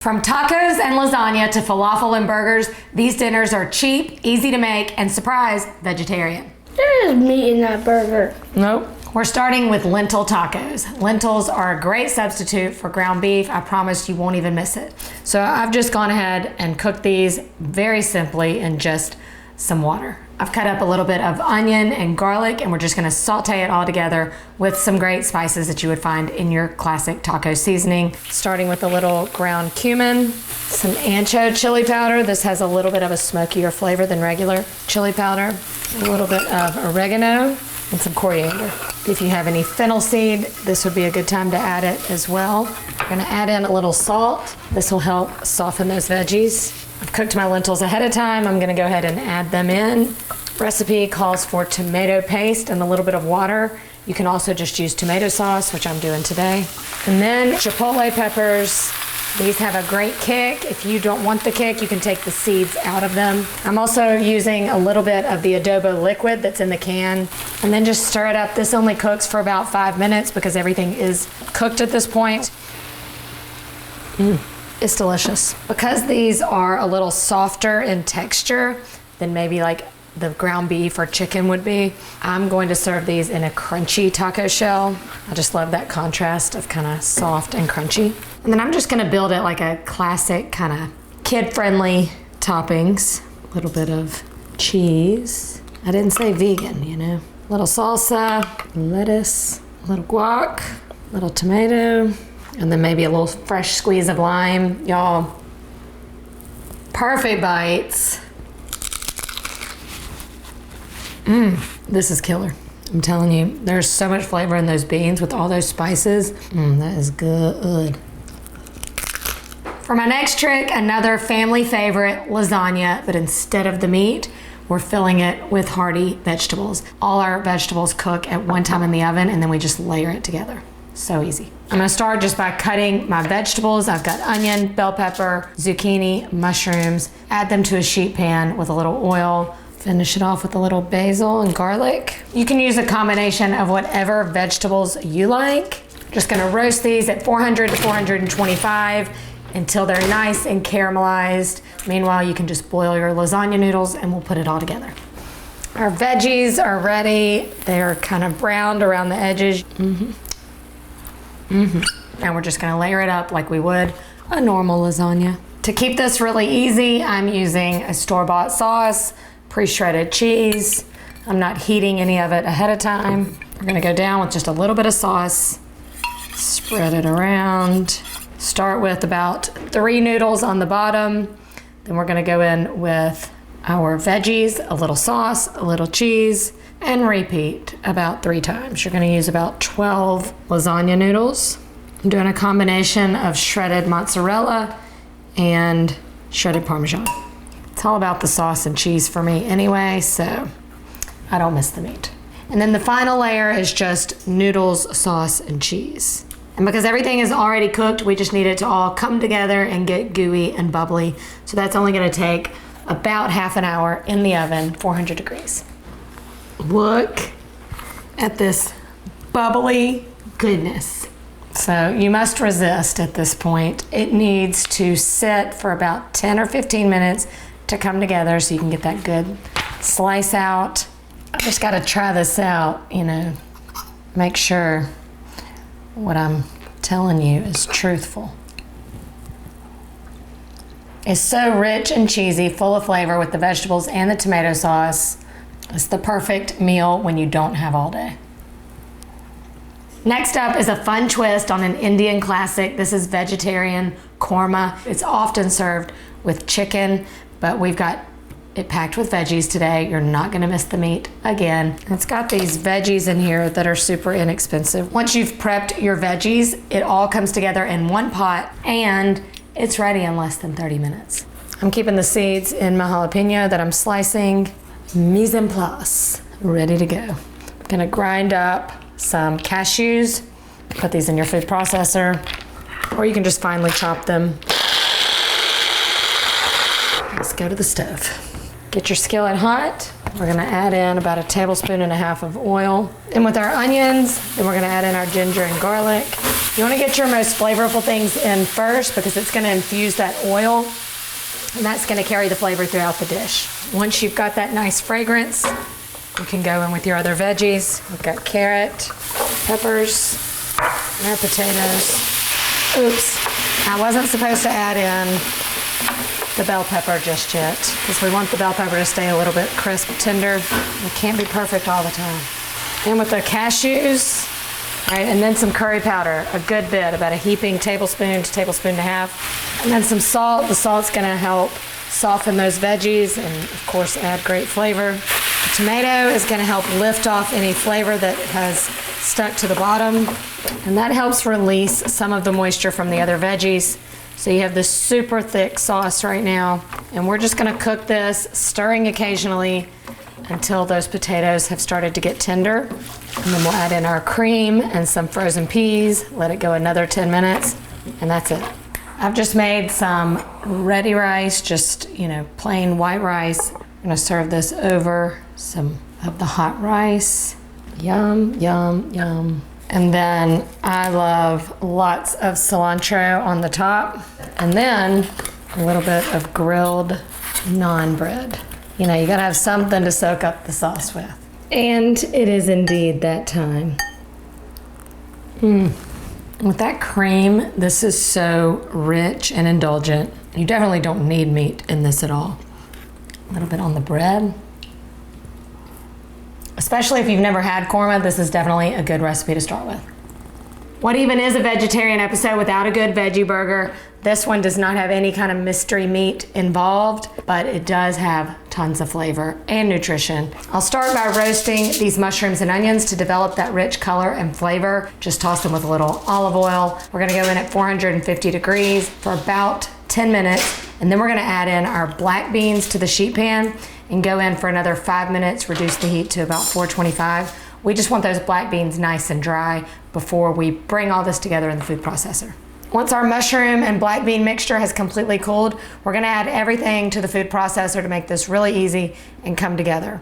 From tacos and lasagna to falafel and burgers, these dinners are cheap, easy to make, and surprise, vegetarian. There is meat in that burger. Nope. We're starting with lentil tacos. Lentils are a great substitute for ground beef. I promise you won't even miss it. So I've just gone ahead and cooked these very simply in just some water. I've cut up a little bit of onion and garlic, and we're just gonna saute it all together with some great spices that you would find in your classic taco seasoning. Starting with a little ground cumin, some ancho chili powder. This has a little bit of a smokier flavor than regular chili powder. A little bit of oregano and some coriander. If you have any fennel seed, this would be a good time to add it as well. I'm gonna add in a little salt. This will help soften those veggies. I've cooked my lentils ahead of time. I'm gonna go ahead and add them in. Recipe calls for tomato paste and a little bit of water. You can also just use tomato sauce, which I'm doing today. And then chipotle peppers. These have a great kick. If you don't want the kick, you can take the seeds out of them. I'm also using a little bit of the adobo liquid that's in the can, and then just stir it up. This only cooks for about 5 minutes because everything is cooked at this point. It's delicious. Because these are a little softer in texture than maybe like the ground beef or chicken would be, I'm going to serve these in a crunchy taco shell. I just love that contrast of kind of soft and crunchy. And then I'm just gonna build it like a classic kind of kid-friendly toppings. A little bit of cheese. I didn't say vegan, you know. A little salsa, lettuce, a little guac, a little tomato, and then maybe a little fresh squeeze of lime. Y'all, perfect bites. This is killer. I'm telling you, there's so much flavor in those beans with all those spices. That is good. For my next trick, another family favorite, lasagna, but instead of the meat, we're filling it with hearty vegetables. All our vegetables cook at one time in the oven, and then we just layer it together. So easy. I'm gonna start just by cutting my vegetables. I've got onion, bell pepper, zucchini, mushrooms. Add them to a sheet pan with a little oil. Finish it off with a little basil and garlic. You can use a combination of whatever vegetables you like. Just gonna roast these at 400 to 425 until they're nice and caramelized. Meanwhile, you can just boil your lasagna noodles and we'll put it all together. Our veggies are ready. They're kind of browned around the edges. And we're just gonna layer it up like we would a normal lasagna. To keep this really easy, I'm using a store-bought sauce, pre-shredded cheese. I'm not heating any of it ahead of time. We're gonna go down with just a little bit of sauce, spread it around. Start with about 3 noodles on the bottom. Then we're gonna go in with our veggies, a little sauce, a little cheese, and repeat about 3 times. You're gonna use about 12 lasagna noodles. I'm doing a combination of shredded mozzarella and shredded Parmesan. It's all about the sauce and cheese for me anyway, so I don't miss the meat. And then the final layer is just noodles, sauce, and cheese. And because everything is already cooked, we just need it to all come together and get gooey and bubbly. So that's only gonna take about half an hour in the oven, 400 degrees. Look at this bubbly goodness. So you must resist at this point. It needs to sit for about 10 or 15 minutes to come together so you can get that good slice out. I just gotta try this out, you know, make sure what I'm telling you is truthful. It's so rich and cheesy, full of flavor with the vegetables and the tomato sauce. It's the perfect meal when you don't have all day. Next up is a fun twist on an Indian classic. This is vegetarian korma. It's often served with chicken, but we've got it packed with veggies today. You're not gonna miss the meat again. It's got these veggies in here that are super inexpensive. Once you've prepped your veggies, it all comes together in one pot and it's ready in less than 30 minutes. I'm keeping the seeds in my jalapeno that I'm slicing. Mise en place, ready to go. I'm gonna grind up some cashews, put these in your food processor, or you can just finely chop them. Let's go to the stove. Get your skillet hot. We're gonna add in about 1.5 tablespoons of oil. And with our onions, then we're gonna add in our ginger and garlic. You want to get your most flavorful things in first because it's going to infuse that oil and that's going to carry the flavor throughout the dish. Once you've got that nice fragrance, you can go in with your other veggies. We've got carrot, peppers, and our potatoes. Oops, I wasn't supposed to add in the bell pepper just yet because we want the bell pepper to stay a little bit crisp, tender. It can't be perfect all the time. And with the cashews, right, and then some curry powder, a good bit, about a heaping tablespoon to tablespoon and a half. And then some salt. The salt's gonna help soften those veggies and of course add great flavor. The tomato is gonna help lift off any flavor that has stuck to the bottom. And that helps release some of the moisture from the other veggies. So you have this super thick sauce right now. And we're just gonna cook this, stirring occasionally until those potatoes have started to get tender. And then we'll add in our cream and some frozen peas, let it go another 10 minutes, and that's it. I've just made some ready rice, just, plain white rice. I'm gonna serve this over some of the hot rice. Yum, yum, yum. And then I love lots of cilantro on the top, and then a little bit of grilled naan bread. You gotta have something to soak up the sauce with. And it is indeed that time. With that cream, this is so rich and indulgent. You definitely don't need meat in this at all. A little bit on the bread. Especially if you've never had korma, this is definitely a good recipe to start with. What even is a vegetarian episode without a good veggie burger? This one does not have any kind of mystery meat involved, but it does have tons of flavor and nutrition. I'll start by roasting these mushrooms and onions to develop that rich color and flavor. Just toss them with a little olive oil. We're gonna go in at 450 degrees for about 10 minutes, and then we're gonna add in our black beans to the sheet pan and go in for another 5 minutes, reduce the heat to about 425. We just want those black beans nice and dry before we bring all this together in the food processor. Once our mushroom and black bean mixture has completely cooled, we're gonna add everything to the food processor to make this really easy and come together.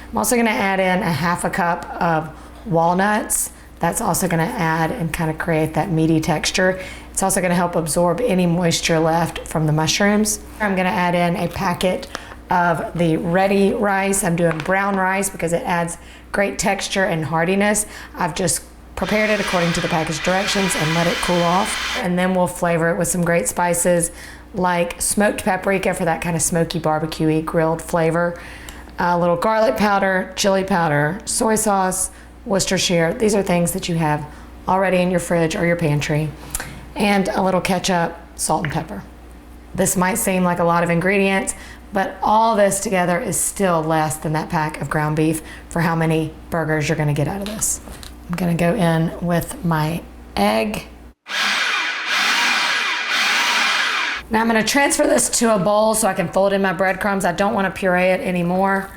I'm also gonna add in a half a cup of walnuts. That's also gonna add and kind of create that meaty texture. It's also gonna help absorb any moisture left from the mushrooms. I'm gonna add in a packet of the ready rice. I'm doing brown rice because it adds great texture and hardiness. I've just prepared it according to the package directions and let it cool off. And then we'll flavor it with some great spices like smoked paprika for that kind of smoky barbecue-y grilled flavor, a little garlic powder, chili powder, soy sauce, Worcestershire. These are things that you have already in your fridge or your pantry, and a little ketchup, salt and pepper. This might seem like a lot of ingredients, but all this together is still less than that pack of ground beef for how many burgers you're gonna get out of this. I'm gonna go in with my egg. Now I'm gonna transfer this to a bowl so I can fold in my breadcrumbs. I don't wanna puree it any more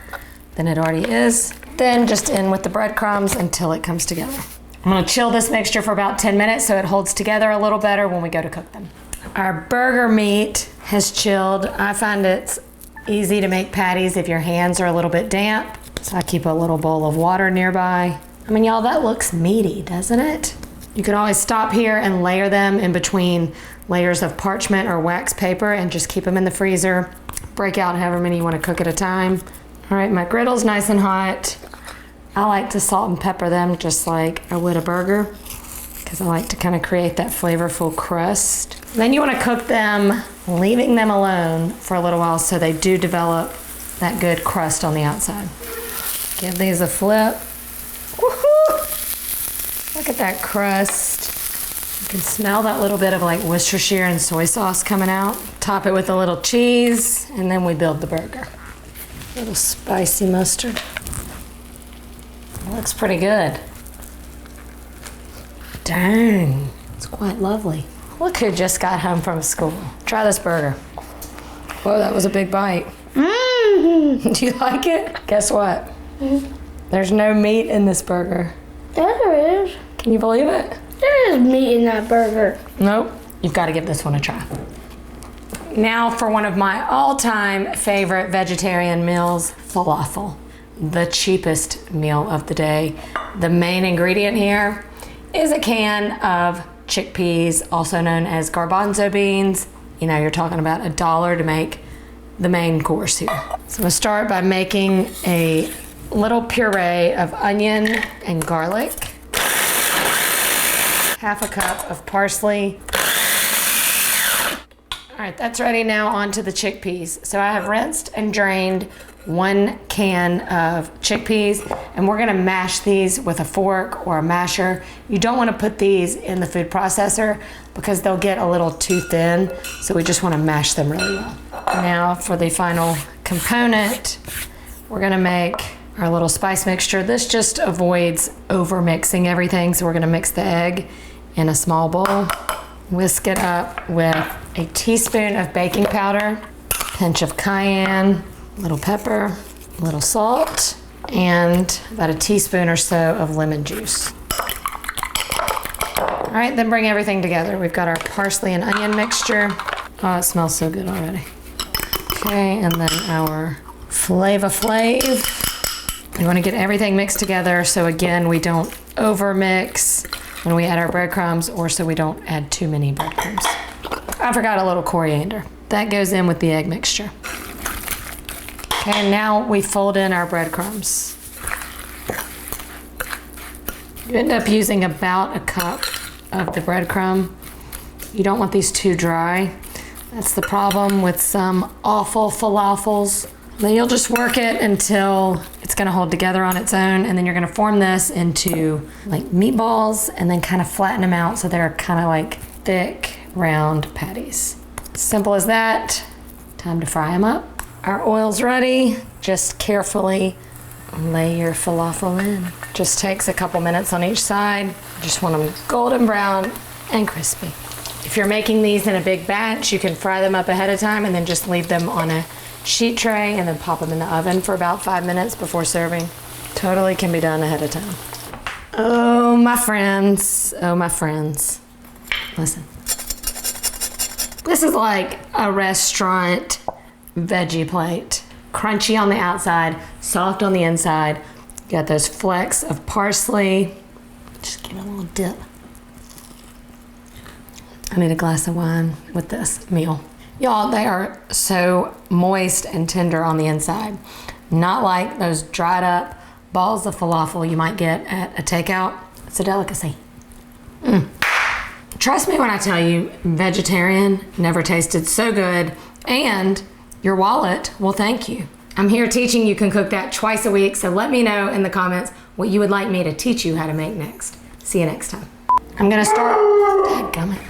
than it already is. Then just in with the breadcrumbs until it comes together. I'm gonna chill this mixture for about 10 minutes so it holds together a little better when we go to cook them. Our burger meat has chilled. I find it's easy to make patties if your hands are a little bit damp. So I keep a little bowl of water nearby. I mean, y'all, that looks meaty, doesn't it? You can always stop here and layer them in between layers of parchment or wax paper and just keep them in the freezer. Break out however many you want to cook at a time. All right, my griddle's nice and hot. I like to salt and pepper them just like I would a burger because I like to kind of create that flavorful crust. Then you want to cook them, leaving them alone for a little while so they do develop that good crust on the outside. Give these a flip. Woohoo! Look at that crust. You can smell that little bit of like Worcestershire and soy sauce coming out. Top it with a little cheese, and then we build the burger. A little spicy mustard. It looks pretty good. Dang, it's quite lovely. Look who just got home from school. Try this burger. Whoa, that was a big bite. Mm-hmm. Do you like it? Guess what? Mm-hmm. There's no meat in this burger. Yeah, there is. Can you believe it? There is meat in that burger. Nope. You've got to give this one a try. Now for one of my all-time favorite vegetarian meals, falafel. The cheapest meal of the day. The main ingredient here is a can of chickpeas, also known as garbanzo beans. You know, you're talking about $1 to make the main course here. So I'm gonna start by making a little puree of onion and garlic, half a cup of parsley. All right, that's ready. Now onto the chickpeas. So I have rinsed and drained 1 can of chickpeas, and we're gonna mash these with a fork or a masher. You don't wanna put these in the food processor because they'll get a little too thin, so we just wanna mash them really well. Now for the final component, we're gonna make our little spice mixture. This just avoids over mixing everything, so we're gonna mix the egg in a small bowl, whisk it up with a teaspoon of baking powder, pinch of cayenne, little pepper, a little salt, and about a teaspoon or so of lemon juice. All right, then bring everything together. We've got our parsley and onion mixture. Oh, it smells so good already. Okay, and then our Flava Flav. You wanna get everything mixed together so again, we don't over mix when we add our breadcrumbs, or so we don't add too many breadcrumbs. I forgot a little coriander. That goes in with the egg mixture. Okay, now we fold in our breadcrumbs. You end up using about a cup of the breadcrumb. You don't want these too dry. That's the problem with some awful falafels. Then you'll just work it until it's gonna hold together on its own, and then you're gonna form this into like meatballs and then kind of flatten them out so they're kind of like thick, round patties. Simple as that. Time to fry them up. Our oil's ready. Just carefully lay your falafel in. Just takes a couple minutes on each side. Just want them golden brown and crispy. If you're making these in a big batch, you can fry them up ahead of time and then just leave them on a sheet tray and then pop them in the oven for about 5 minutes before serving. Totally can be done ahead of time. Oh, my friends. Oh, my friends. Listen. This is like a restaurant veggie plate. Crunchy on the outside, soft on the inside. Got those flecks of parsley. Just give it a little dip. I need a glass of wine with this meal. Y'all, they are so moist and tender on the inside. Not like those dried up balls of falafel you might get at a takeout. It's a delicacy. Trust me when I tell you, vegetarian never tasted so good, and your wallet will thank you. I'm here teaching you can cook that twice a week, so let me know in the comments what you would like me to teach you how to make next. See you next time. I'm gonna start, dadgummit.